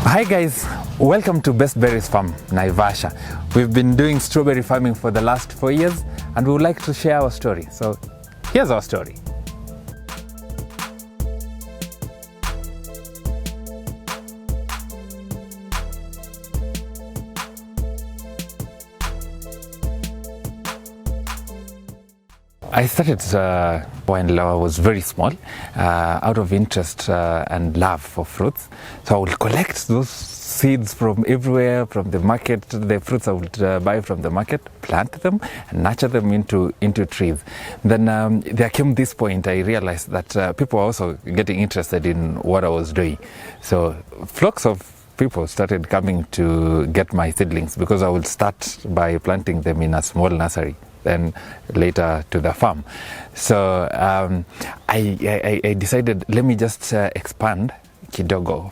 Hi guys, welcome to Best Berries Farm, Naivasha. We've been doing strawberry farming for the last 4 years and we would like to share our story. So here's our story. I started when I was very small, out of interest and love for fruits. So I would collect those seeds from everywhere, from the market, the fruits I would buy from the market, plant them and nurture them into trees. Then there came this point I realized that people were also getting interested in what I was doing. So flocks of people started coming to get my seedlings because I would start by planting them in a small nursery, then later to the farm. So I decided, let me just expand kidogo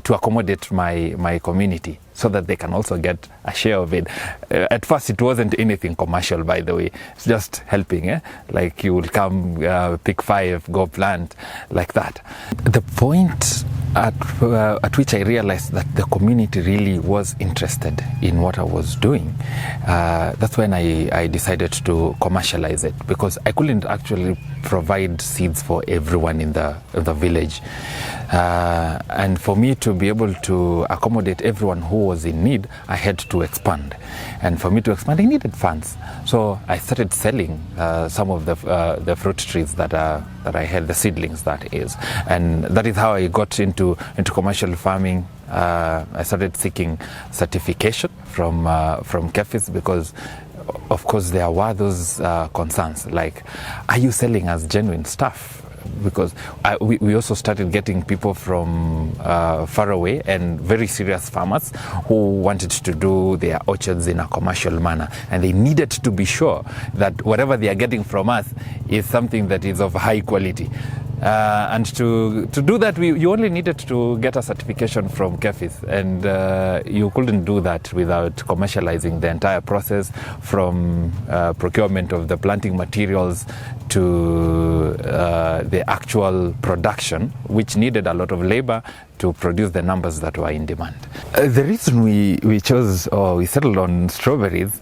to accommodate my community so that they can also get a share of it. At first it wasn't anything commercial, by the way. It's just helping, like you will come pick 5, go plant, like that. The point at which I realized that the community really was interested in what I was doing, that's when I decided to commercialize it, because I couldn't actually provide seeds for everyone in the village. And for me to be able to accommodate everyone who was in need, I had to expand. And for me to expand, I needed funds. So I started selling some of the fruit trees that I had, the seedlings that is. And that is how I got into commercial farming. I started seeking certification from CAFES because of course there were those concerns like, are you selling as genuine stuff? Because we also started getting people from far away and very serious farmers who wanted to do their orchards in a commercial manner, and they needed to be sure that whatever they are getting from us is something that is of high quality. And to do that, you only needed to get a certification from CAFES, and you couldn't do that without commercializing the entire process, from procurement of the planting materials to the actual production, which needed a lot of labor to produce the numbers that were in demand. The reason we chose, or we settled on strawberries,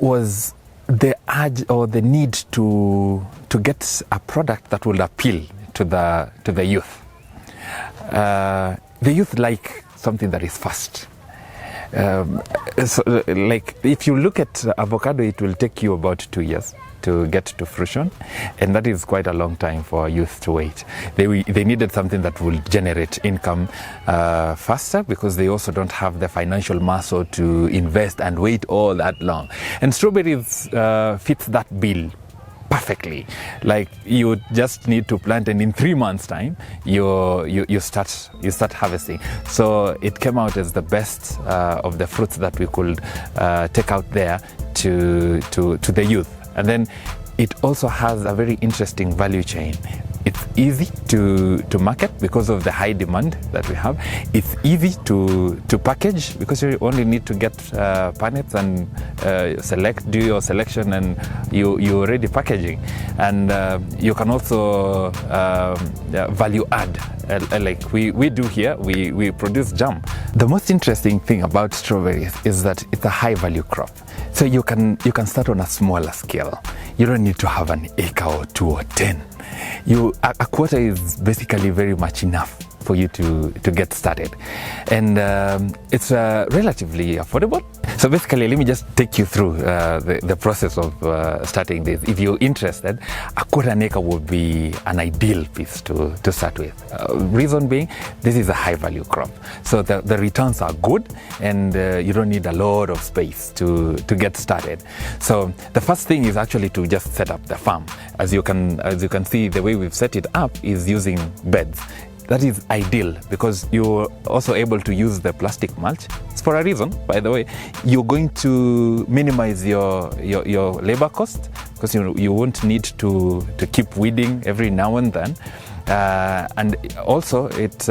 was the urge or the need to get a product that will appeal to the youth. The youth like something that is fast. So, like if you look at avocado, it will take you about 2 years to get to fruition, and that is quite a long time for youth to wait. They needed something that will generate income faster, because they also don't have the financial muscle to invest and wait all that long. And strawberries fits that bill perfectly. Like you just need to plant, and in 3 months' time you start harvesting. So it came out as the best of the fruits that we could take out there to the youth. And then it also has a very interesting value chain. It's easy to market because of the high demand that we have. It's easy to package because you only need to get pallets and do your selection, and you're already packaging. And you can also value add, like we do here. We produce jam. The most interesting thing about strawberries is that it's a high value crop. So you can start on a smaller scale. You don't need to have an acre or 2 or 10. A quarter is basically very much enough for you to get started, and it's relatively affordable. So basically, let me just take you through the process of starting this. If you're interested, a quarter acre would be an ideal piece to start with. Reason being, this is a high value crop, so the returns are good, and you don't need a lot of space to get started. So the first thing is actually to just set up the farm. As you can see, the way we've set it up is using beds. That is ideal because you're also able to use the plastic mulch. It's for a reason, by the way. You're going to minimize your labor cost, because you won't need to keep weeding every now and then. And also it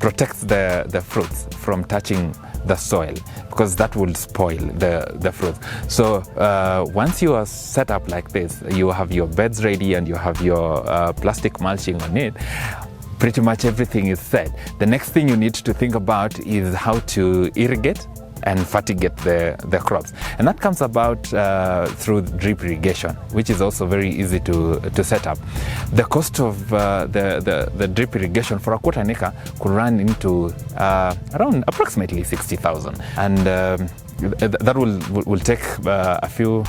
protects the fruits from touching the soil, because that will spoil the fruit. So once you are set up like this, you have your beds ready and you have your plastic mulching on it. pretty much everything is set. The next thing you need to think about is how to irrigate and fertigate the crops. And that comes about through drip irrigation, which is also very easy to set up. The cost of the drip irrigation for a quarter an acre could run into around approximately 60,000. And that will take a few,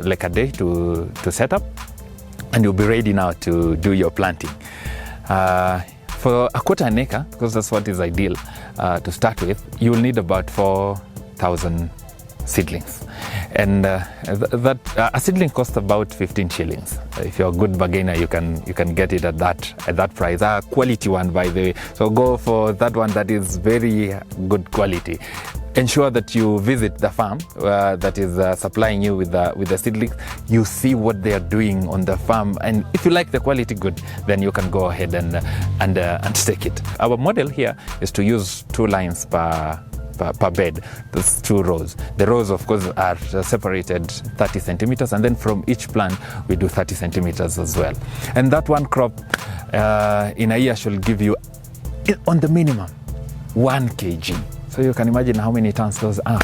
like a day to set up, and you'll be ready now to do your planting. For a quarter an acre, because that's what is ideal to start with, you will need about 4,000 seedlings. And a seedling costs about 15 shillings. If you're a good bargainer, you can get it at that price. A quality one, by the way. So go for that one that is very good quality. Ensure that you visit the farm that is supplying you with the seedlings. You see what they are doing on the farm, and if you like the quality good, then you can go ahead and take it. Our model here is to use 2 lines per bed. Those 2 rows. The rows, of course, are separated 30 centimeters, and then from each plant we do 30 centimeters as well. And that one crop in a year should give you, on the minimum, 1 kg. So you can imagine how many tons those are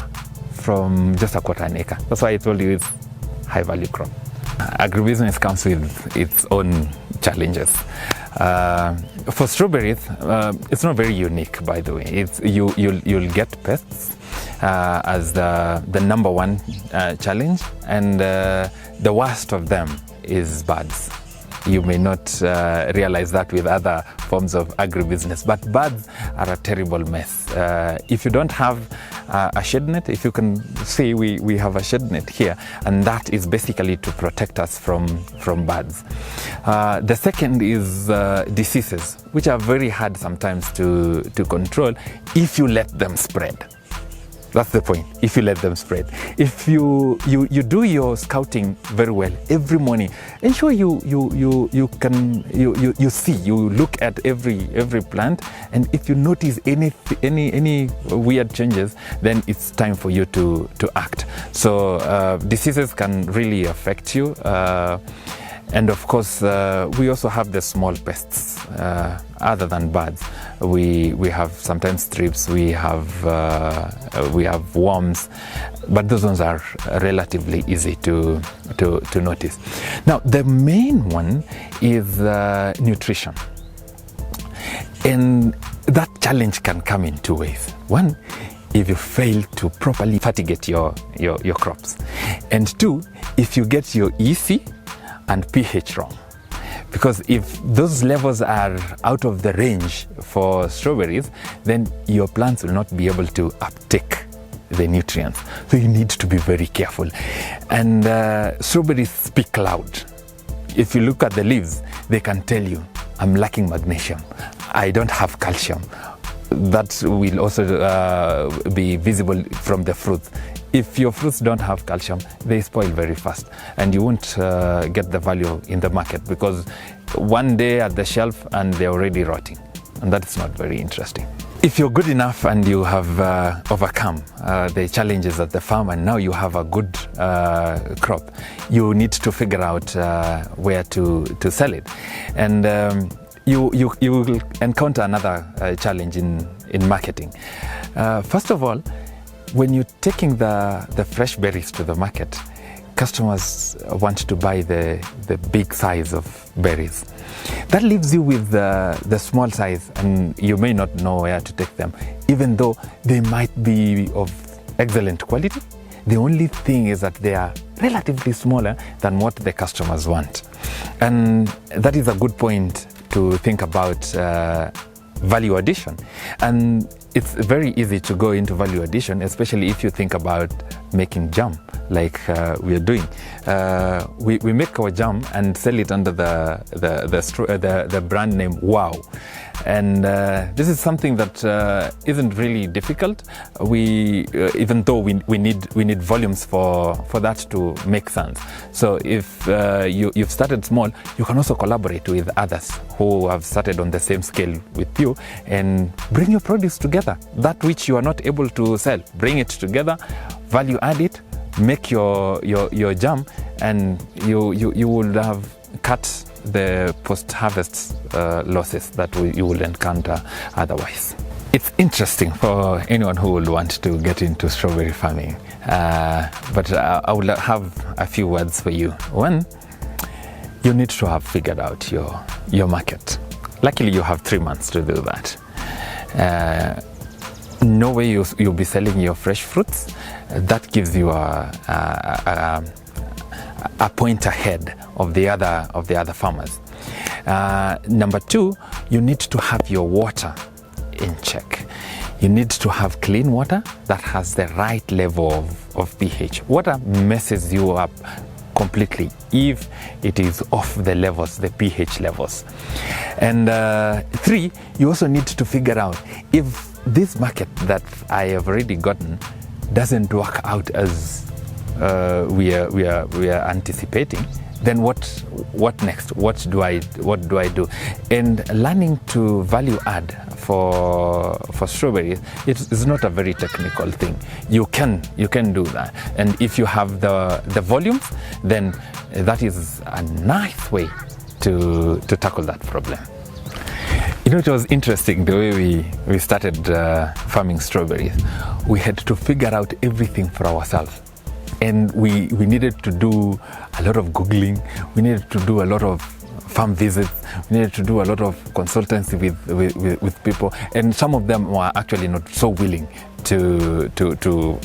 from just a quarter an acre. That's why I told you it's high value crop. Agribusiness comes with its own challenges. For strawberries, it's not very unique, by the way. You'll get pests as the number one challenge, and the worst of them is birds. You may not realize that with other forms of agribusiness, but birds are a terrible mess. If you don't have a shade net, if you can see, we have a shade net here, and that is basically to protect us from birds. The second is diseases, which are very hard sometimes to control if you let them spread. That's the point, if you let them spread. If you do your scouting very well every morning, ensure you see, you look at every plant, and if you notice any weird changes, then it's time for you to act. So diseases can really affect you. And of course, we also have the small pests, other than birds. We have sometimes thrips, we have worms, but those ones are relatively easy to notice. Now, the main one is nutrition. And that challenge can come in 2 ways. One, if you fail to properly fertigate your crops. And 2, if you get your EC and pH wrong. Because if those levels are out of the range for strawberries, then your plants will not be able to uptake the nutrients. So you need to be very careful. And strawberries speak loud. If you look at the leaves, they can tell you, I'm lacking magnesium, I don't have calcium. That will also be visible from the fruit. If your fruits don't have calcium, they spoil very fast, and you won't get the value in the market, because one day at the shelf and they're already rotting, and that's not very interesting. If you're good enough and you have overcome the challenges at the farm, and now you have a good crop, you need to figure out where to sell it. And you will encounter another challenge in marketing. First of all, when you're taking the fresh berries to the market, customers want to buy the big size of berries. That leaves you with the small size, and you may not know where to take them, even though they might be of excellent quality. The only thing is that they are relatively smaller than what the customers want. And that is a good point to think about value addition. And it's very easy to go into value addition, especially if you think about making jam, like we are doing. We make our jam and sell it under the brand name Wow. And this is something that isn't really difficult. Even though we need volumes for that to make sense. So if you've started small, you can also collaborate with others who have started on the same scale with you, and bring your produce together. That which you are not able to sell, bring it together, value add it, make your jam, and you will have cut the post-harvest losses that you will encounter otherwise. It's interesting for anyone who will want to get into strawberry farming, but I will have a few words for you. One, you need to have figured out your market. Luckily, you have 3 months to do that. Know where you'll be selling your fresh fruits. That gives you a point ahead of the other farmers. Number two, you need to have your water in check. You need to have clean water that has the right level of pH. Water messes you up completely if it is off the levels, the pH levels. And three, you also need to figure out if this market that I have already gotten doesn't work out as we are anticipating, then what next? What do I do? And learning to value add for strawberries, it's not a very technical thing. You can do that, and if you have the volumes, then that is a nice way to tackle that problem. You know, it was interesting the way we started farming strawberries. We had to figure out everything for ourselves. And we needed to do a lot of Googling, we needed to do a lot of farm visits, we needed to do a lot of consultancy with people, and some of them were actually not so willing to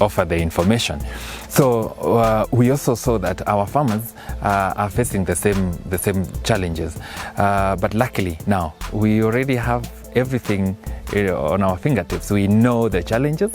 offer the information. So we also saw that our farmers are facing the same challenges, but luckily now we already have everything on our fingertips. We know the challenges,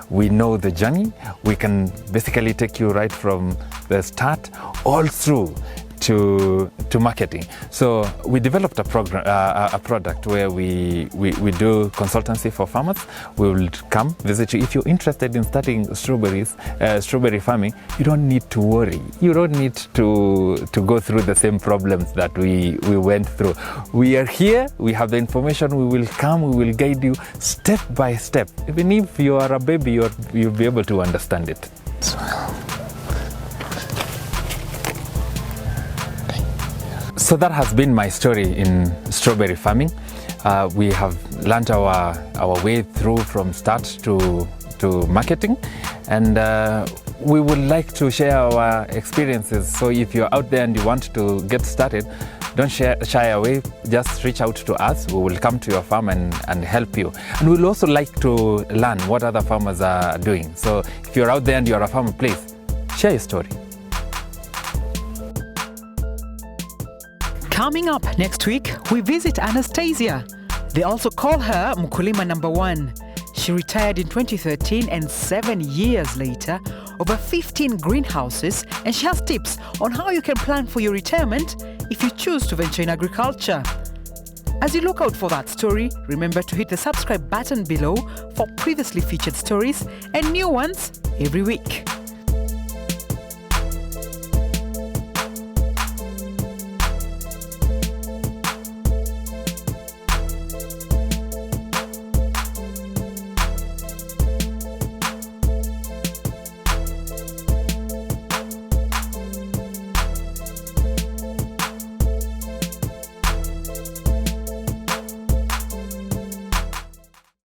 we know the journey. We can basically take you right from the start all through to marketing. So we developed a program, a product where we do consultancy for farmers. We will come visit you. If you're interested in starting strawberry farming, you don't need to worry. You don't need to go through the same problems that we went through. We are here, we have the information, we will come, we will guide you step by step. Even if you are a baby, you'll be able to understand it. So that has been my story in strawberry farming. We have learned our way through from start to marketing, and we would like to share our experiences. So if you're out there and you want to get started, don't shy away, just reach out to us. We will come to your farm and help you. And we'll also like to learn what other farmers are doing. So if you're out there and you're a farmer, please share your story. Coming up next week, we visit Anastasia. They also call her Mkulima number 1. She retired in 2013, and 7 years later, over 15 greenhouses, and she has tips on how you can plan for your retirement if you choose to venture in agriculture. As you look out for that story, remember to hit the subscribe button below for previously featured stories and new ones every week.